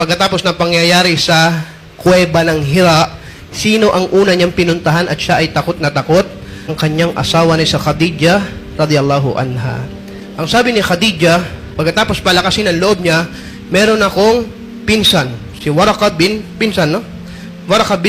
Pagkatapos ng pangyayari sa kuweba ng Hira, sino ang una niyang pinuntahan at siya ay takot na takot? Ang kanyang asawa ni sa Khadijah radiyallahu anha. Ang sabi ni Khadijah, pagkatapos palakasin ang loob niya, meron akong pinsan, si Waraka bin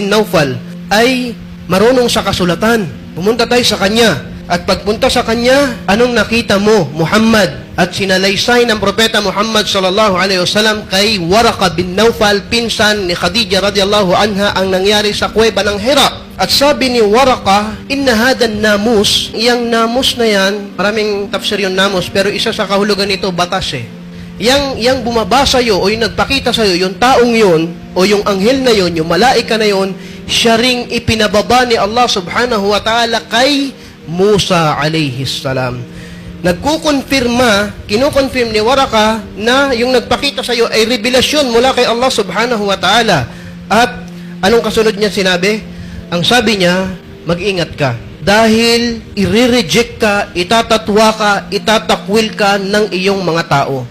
Naufal, ay marunong sa kasulatan. Pumunta tayo sa kanya. At pagpunta sa kanya, anong nakita mo, Muhammad? At sinalaysay ng propeta Muhammad sallallahu alaihi wasallam kay Waraka bin Naufal, pinsan ni Khadijah radiyallahu anha, ang nangyari sa kuweba ng Hira. At sabi ni Waraka, inna hadan namus, iyang namus na yan, maraming tafsir yung namus, pero isa sa kahulugan nito, batas eh. Yang bumaba sa'yo o yung nagpakita sa'yo, yung taong yun, o yung anghel na yun, yung malaika na yun, siya ring ipinababa ni Allah subhanahu wa ta'ala kay Musa alayhi salam. Kinukonfirm ni Waraka na yung nagpakita sa iyo ay revelasyon mula kay Allah subhanahu wa ta'ala. At anong kasunod niya sinabi? Ang sabi niya, mag-ingat ka. Dahil i-reject ka, itatatwa ka, itatakwil ka ng iyong mga tao.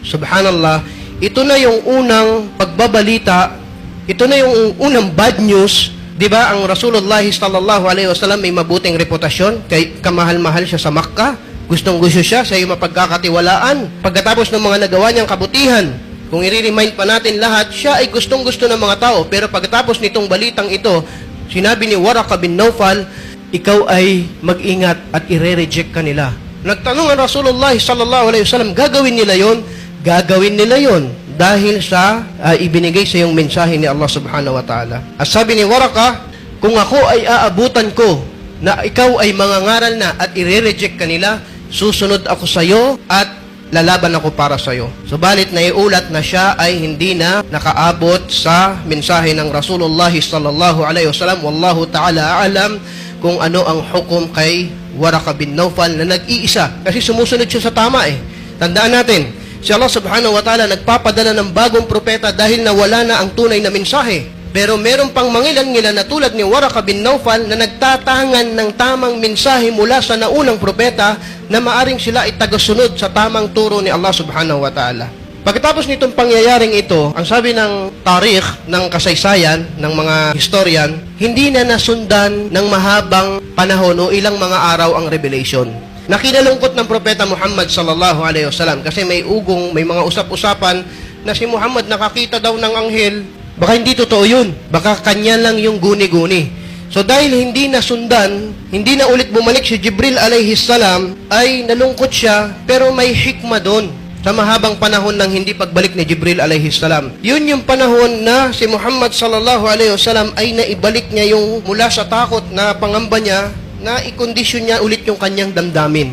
Subhanallah, ito na yung unang pagbabalita, ito na yung unang bad news. Di ba, ang Rasulullah sallallahu alaihi wasallam may mabuting reputasyon, kay kamahal-mahal siya sa Makkah, gustong-gusto siya sa iyong mapagkakatiwalaan. Pagkatapos ng mga nagawa niyang kabutihan, kung i-remind pa natin lahat, siya ay gustong-gusto ng mga tao. Pero pagkatapos nitong balitang ito, sinabi ni Waraka bin Naufal, ikaw ay mag-ingat at i-reject ka nila. Nagtanong ang Rasulullah sallallahu alaihi wasallam, gagawin nila yon? Gagawin nila yon dahil sa ibinigay sa iyong mensahe ni Allah subhanahu wa ta'ala. At sabi ni Waraka, kung ako ay aabutan ko na ikaw ay mangangaral na at i-reject ka nila, susunod ako sa iyo at lalaban ako para sa iyo. Subalit naiulat na siya ay hindi na nakaabot sa mensahe ng Rasulullah sallallahu alaihi wasallam. Wallahu ta'ala alam kung ano ang hukom kay Waraka bin Naufal na nag-iisa. Kasi sumusunod siya sa tama eh. Tandaan natin, si Allah subhanahu wa ta'ala nagpapadala ng bagong propeta dahil nawala na ang tunay na mensahe. Pero meron pang mangilan-ngilan na tulad ni Waraka bin Naufal na nagtatangan ng tamang mensahe mula sa naunang propeta na maaring sila ay tagasunod sa tamang turo ni Allah subhanahu wa ta'ala. Pagkatapos nitong pangyayaring ito, ang sabi ng tarikh, ng kasaysayan, ng mga historian, hindi na nasundan ng mahabang panahon o ilang mga araw ang revelation. Nakinalungkot ng propeta Muhammad sallallahu alaihi wasallam kasi may mga usap-usapan na si Muhammad nakakita daw ng anghel. Baka hindi totoo yun. Baka kanya lang yung guni-guni. So dahil hindi nasundan, hindi na ulit bumalik si Jibril alayhi salam, ay nalungkot siya, pero may hikma doon sa mahabang panahon ng hindi pagbalik ni Jibril alayhi salam. Yun yung panahon na si Muhammad sallallahu alaihi wasallam ay naibalik niya yung mula sa takot na pangamba niya, na ikondisyon niya ulit yung kanyang damdamin.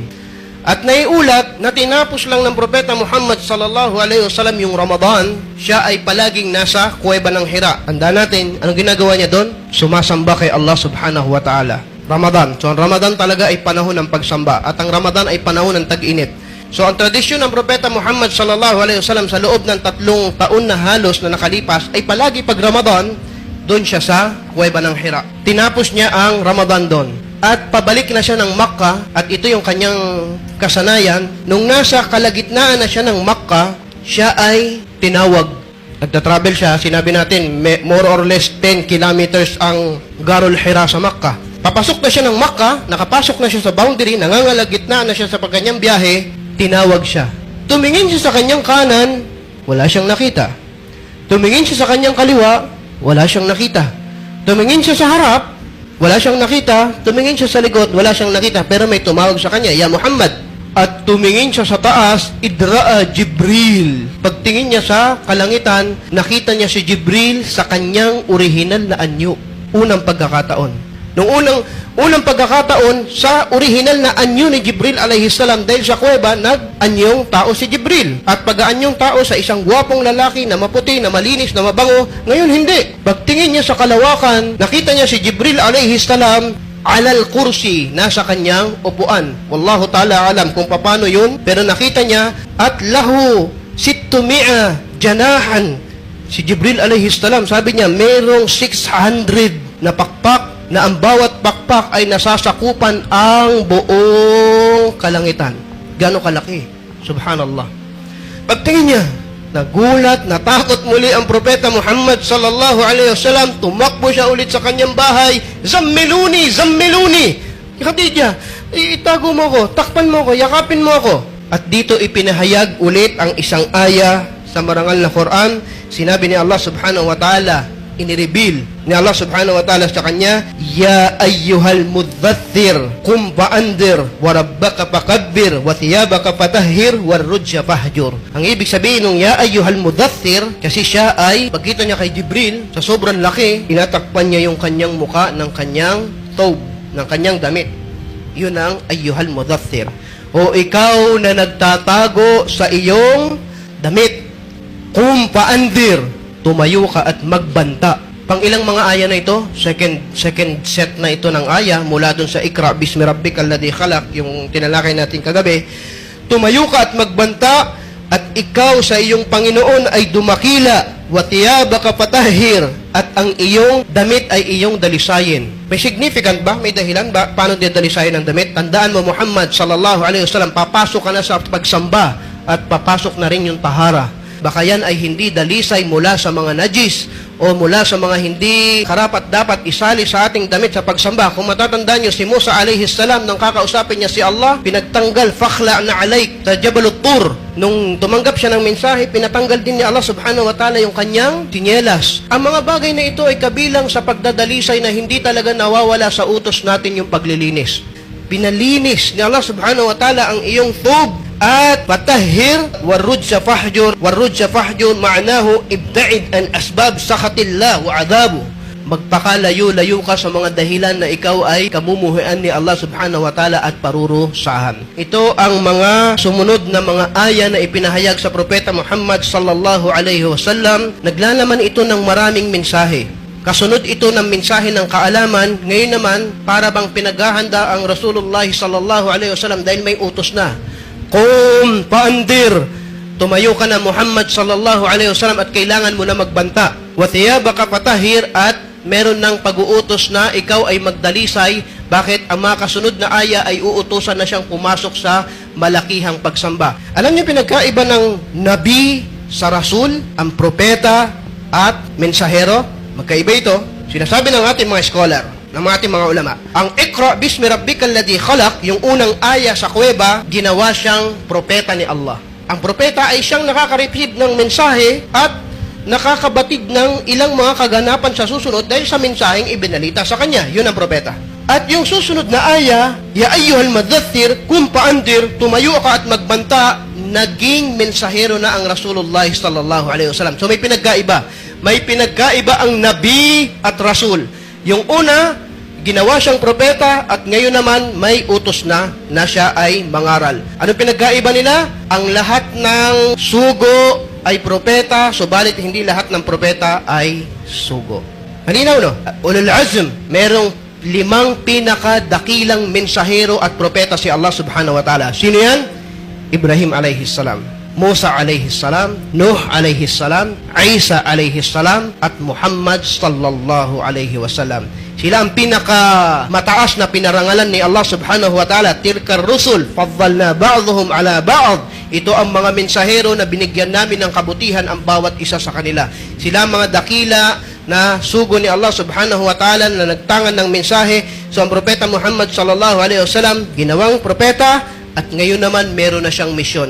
At naiulat na tinapos lang ng propeta Muhammad sallallahu alaihi wasallam yung Ramadan, siya ay palaging nasa kuweba ng Hira. Tandaan natin, anong ginagawa niya doon? Sumasamba kay Allah subhanahu wa ta'ala. Ramadan. So ang Ramadan talaga ay panahon ng pagsamba. At ang Ramadan ay panahon ng tag-init. So ang tradisyon ng propeta Muhammad sallallahu alaihi wasallam sa loob ng 3 taon na halos na nakalipas, ay palagi pag Ramadan, doon siya sa kuweba ng Hira. Tinapos niya ang Ramadan doon. At pabalik na siya ng Makkah, at ito yung kanyang kasanayan. Nung nasa kalagitnaan na siya ng Makkah, siya ay tinawag. Nagta-travel siya, sinabi natin, more or less 10 kilometers ang Garul Hira sa Makkah. Papasok na siya ng Makkah, nakapasok na siya sa boundary, nangangalagitnaan na siya sa pagkanyang biyahe, tinawag siya. Tumingin siya sa kanyang kanan, wala siyang nakita. Tumingin siya sa kanyang kaliwa, wala siyang nakita. Tumingin siya sa harap, wala siyang nakita. Tumingin siya sa likod, wala siyang nakita. Pero may tumawag sa kanya, Ya Muhammad. At tumingin siya sa taas, Idra'a Jibril. Pagtingin niya sa kalangitan, nakita niya si Jibril sa kanyang orihinal na anyo. Unang pagkakataon. Nung unang pagkakataon, sa orihinal na anyo ni Jibril alayhi salam, dahil sa kuweba, nag-anyong tao si Jibril. At pag-aanyong tao sa isang gwapong lalaki na maputi, na malinis, na mabango, ngayon hindi. Pagtingin niya sa kalawakan, nakita niya si Jibril alayhi salam, alal kursi, nasa kanyang upuan. Wallahu ta'ala alam kung paano yun, pero nakita niya, at lahu sittumi'a janahan. Si Jibril alayhi salam, sabi niya, merong 600 na pakpak, na ang bawat pakpak ay nasasakupan ang buong kalangitan. Gano'ng kalaki? Subhanallah. Pagtingin niya, nagulat, natakot muli ang propeta Muhammad sallallahu alaihi wasallam, tumakbo siya ulit sa kanyang bahay, zammiluni, zammiluni. Khadija, itago mo ko, takpan mo ko, yakapin mo ako. At dito ipinahayag ulit ang isang aya sa marangal na Quran. Sinabi ni Allah subhanahu wa ta'ala, inireveal ni Allah subhanahu wa ta'ala sa kanya, Ya ayyuhal mudhathir, kum fa'andir, wa rabbaka fakabbir, wa thiyabaka fatahhir, wa rujya fahjur. Ang ibig sabihin ng Ya ayyuhal mudhathir, kasi siya ay, pagkita niya kay Jibril, sa sobrang laki, tinatakpan niya yung kanyang muka ng kanyang taub, ng kanyang damit. Yun ang ayyuhal mudhathir. O ikaw na nagtatago sa iyong damit, kum fa'andir, tumayo ka at magbanta. Pang ilang mga aya na ito? Second set na ito ng aya mula dun sa Iqra bismi rabbikal ladzi khalaq, yung tinalakay natin kagabi. Tumayo ka at magbanta, at ikaw sa iyong Panginoon ay dumakila, wa thiyabaka fatahhir, at ang iyong damit ay iyong dalisayin. May significant ba? May dahilan ba? Paano dalisayin ang damit? Tandaan mo, Muhammad sallallahu alaihi wasallam, papasok ka na sa pagsamba at papasok na rin yung tahara. Baka yan ay hindi dalisay mula sa mga najis o mula sa mga hindi karapat dapat isali sa ating damit sa pagsamba. Kung matatandaan nyo, si Musa alayhi salam, nang kakausapin niya si Allah, pinagtanggal fakhla na alaik sa Jabal Tur. Nung tumanggap siya ng mensahe, pinatanggal din ni Allah subhanahu wa ta'ala yung kanyang tinyelas. Ang mga bagay na ito ay kabilang sa pagdadalisay na hindi talaga nawawala sa utos natin yung paglilinis. Pinalinis ni Allah subhanahu wa ta'ala ang iyong thub. At patahhir, warrujja fahjur. Warrujja fahjur ma'nahu ibta'id an asbab sakhatillah wa adabu. Magpakalayo-layo ka sa mga dahilan na ikaw ay kamumuhian ni Allah subhanahu wa ta'ala at parurusahan. Ito ang mga sumunod na mga aya na ipinahayag sa propeta Muhammad sallallahu alaihi wasallam. Naglalaman ito ng maraming mensahe. Kasunod ito ng mensahe ng kaalaman. Ngayon naman, para bang pinaghahanda ang Rasulullah sallallahu alaihi wasallam dahil may utos na. Qum fa'andir, tumayo ka na Muhammad sallallahu alaihi wasallam at kailangan mo na magbanta. Wa thiyabaka fatahhir, at meron ng pag-uutos na ikaw ay magdalisay. Bakit? Ang mga kasunod na aya ay uutusan na siyang pumasok sa malakihang pagsamba. Alam niyo pinagkaiba ng nabi sa rasul, ang propeta at mensahero? Magkaiba ito. Sinasabi ng ating mga scholar, ng mga ating mga ulama. Ang Iqra bismi rabbikal ladzi khalaq, yung unang aya sa kuweba, ginawa siyang propeta ni Allah. Ang propeta ay siyang nakaka-receive ng mensahe at nakakabatid ng ilang mga kaganapan sa susunod dahil sa mensaheng ibinalita sa kanya. Yun ang propeta. At yung susunod na aya, Ya ayyuhal mudhaththir, kum fa'andir, tumayo ka at magbanta, naging mensahero na ang Rasulullah sallallahu alaihi wasallam. So may pinagkaiba. May pinagkaiba ang nabi at rasul. Yung una, ginawa siyang propeta, at ngayon naman may utos na siya ay mangaral. Anong pinagkaiba nila? Ang lahat ng sugo ay propeta, subalit hindi lahat ng propeta ay sugo. Malinaw, no? Ulul azm, merong 5 pinakadakilang mensahero at propeta si Allah subhanahu wa ta'ala. Sino yan? Ibrahim alayhi salam, Musa alayhi salam, Nuh alayhi salam, Isa alayhi salam, at Muhammad sallallahu alayhi wasallam. Sila ang pinakamataas na pinarangalan ni Allah subhanahu wa ta'ala. Tilkar rusul faddalna ba'dhum ala ba'd. Ito ang mga mensahero na binigyan namin ng kabutihan ang bawat isa sa kanila. Sila ang mga dakila na sugo ni Allah subhanahu wa ta'ala na nagtangan ng mensahe. So ang propeta Muhammad sallallahu alayhi wasallam, ginawang propeta, at ngayon naman meron na siyang misyon.